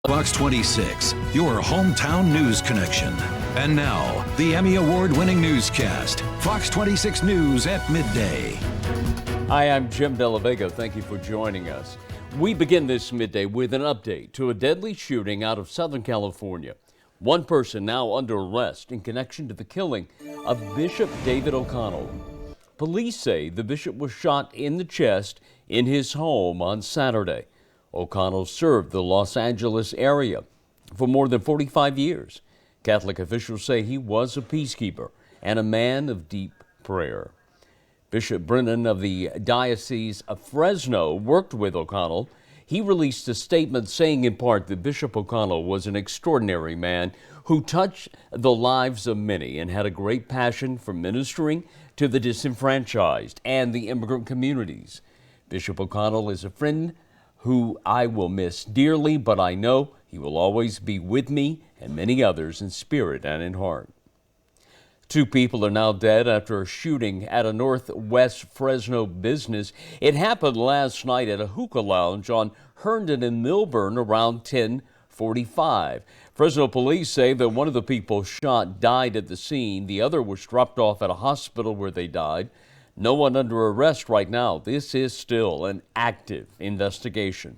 Fox 26, your hometown news connection. And now, the Emmy Award-winning newscast, Fox 26 News at Midday. Hi, I'm Jim De La Vega. Thank you for joining us. We begin this midday with an update to a deadly shooting out of Southern California. One person now under arrest in connection to the killing of Bishop David O'Connell. Police say the bishop was shot in the chest in his home on Saturday. O'Connell served the Los Angeles area for more than 45 years. Catholic officials say he was a peacekeeper and a man of deep prayer. Bishop Brennan of the Diocese of Fresno worked with O'Connell. He released a statement saying in part that Bishop O'Connell was an extraordinary man who touched the lives of many and had a great passion for ministering to the disenfranchised and the immigrant communities. Bishop O'Connell is a friend who I will miss dearly, but I know he will always be with me and many others in spirit and in heart. 2 people are now dead after a shooting at a Northwest Fresno business. It happened last night at a hookah lounge on Herndon and Milburn around 10:45. Fresno police say that one of the people shot died at the scene. The other was dropped off at a hospital where they died. No one under arrest right now. This is still an active investigation.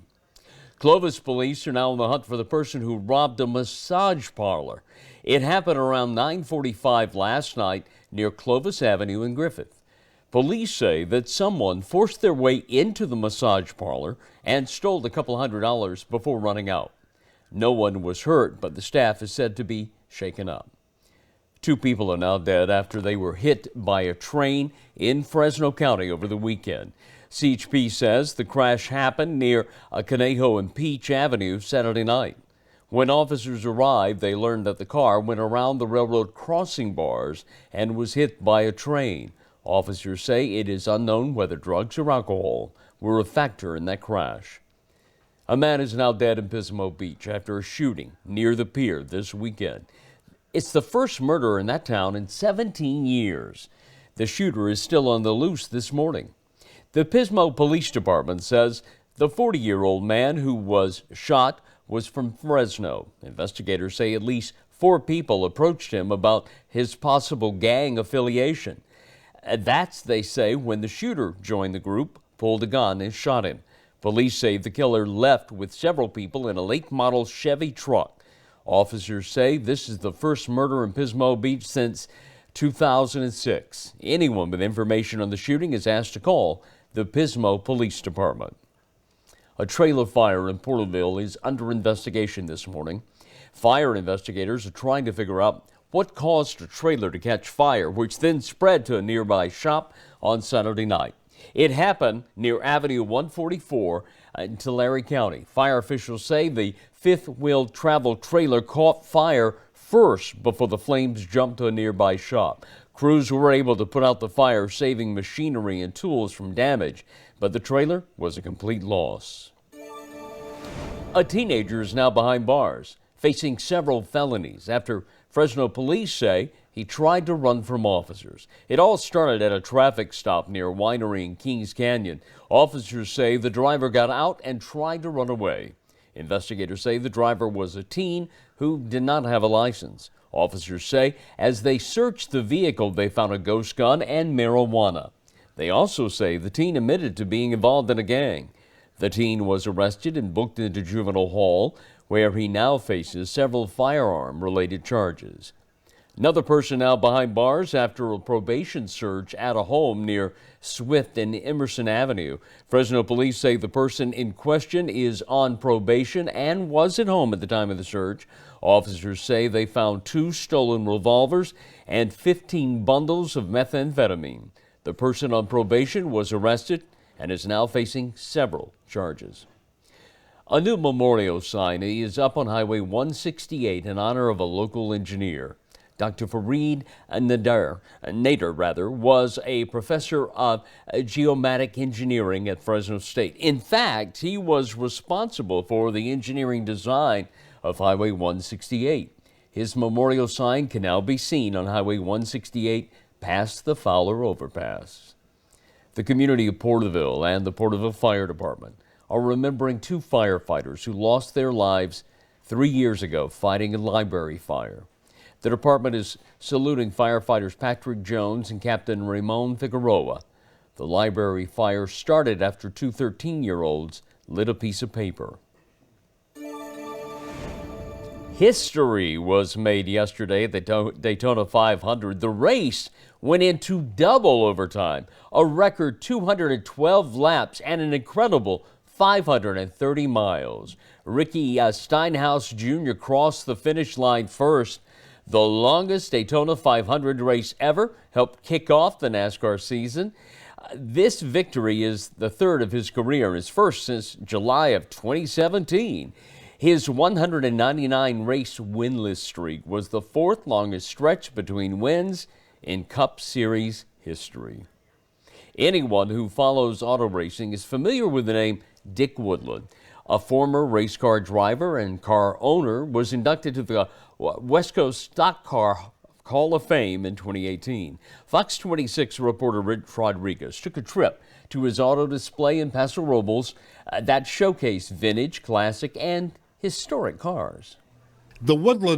Clovis police are now on the hunt for the person who robbed a massage parlor. It happened around 9:45 last night near Clovis Avenue in Griffith. Police say that someone forced their way into the massage parlor and stole a couple $100 before running out. No one was hurt, but the staff is said to be shaken up. 2 people are now dead after they were hit by a train in Fresno County over the weekend. CHP says the crash happened near Conejo and Peach Avenue Saturday night. When officers arrived, they learned that the car went around the railroad crossing bars and was hit by a train. Officers say it is unknown whether drugs or alcohol were a factor in that crash. A man is now dead in Pismo Beach after a shooting near the pier this weekend. It's the first murder in that town in 17 years. The shooter is still on the loose this morning. The Pismo Police Department says the 40-year-old man who was shot was from Fresno. Investigators say at least 4 people approached him about his possible gang affiliation. That's, they say, when the shooter joined the group, pulled a gun and shot him. Police say the killer left with several people in a late-model Chevy truck. Officers say this is the first murder in Pismo Beach since 2006. Anyone with information on the shooting is asked to call the Pismo Police Department. A trailer fire in Porterville is under investigation this morning. Fire investigators are trying to figure out what caused a trailer to catch fire, which then spread to a nearby shop on Saturday night. It happened near Avenue 144 in Tulare County. Fire officials say the fifth-wheel travel trailer caught fire first before the flames jumped to a nearby shop. Crews were able to put out the fire, saving machinery and tools from damage, but the trailer was a complete loss. A teenager is now behind bars, facing several felonies after Fresno police say he tried to run from officers. It all started at a traffic stop near a winery in Kings Canyon. Officers say the driver got out and tried to run away. Investigators say the driver was a teen who did not have a license. Officers say as they searched the vehicle, they found a ghost gun and marijuana. They also say the teen admitted to being involved in a gang. The teen was arrested and booked into juvenile hall, where he now faces several firearm-related charges. Another person now behind bars after a probation search at a home near Swift and Emerson Avenue. Fresno police say the person in question is on probation and was at home at the time of the search. Officers say they found 2 stolen revolvers and 15 bundles of methamphetamine. The person on probation was arrested and is now facing several charges. A new memorial sign is up on Highway 168 in honor of a local engineer. Dr. Fareed Nader was a professor of geomatic engineering at Fresno State. In fact, he was responsible for the engineering design of Highway 168. His memorial sign can now be seen on Highway 168 past the Fowler overpass. The community of Porterville and the Porterville Fire Department are remembering 2 firefighters who lost their lives 3 years ago fighting a library fire. The department is saluting firefighters Patrick Jones and Captain Ramon Figueroa. The library fire started after two 13-year-olds lit a piece of paper. History was made yesterday at the Daytona 500. The race went into double overtime, a record 212 laps and an incredible 530 miles. Ricky Steinhaus Jr. crossed the finish line first. The longest Daytona 500 race ever helped kick off the NASCAR season. This victory is the third of his career, his first since July of 2017. His 199 race winless streak was the fourth longest stretch between wins in Cup Series history. Anyone who follows auto racing is familiar with the name Dick Woodland. A former race car driver and car owner, was inducted to the West Coast Stock Car Hall of Fame in 2018. Fox 26 reporter Rich Rodriguez took a trip to his auto display in Paso Robles that showcased vintage, classic, and historic cars. The Woodland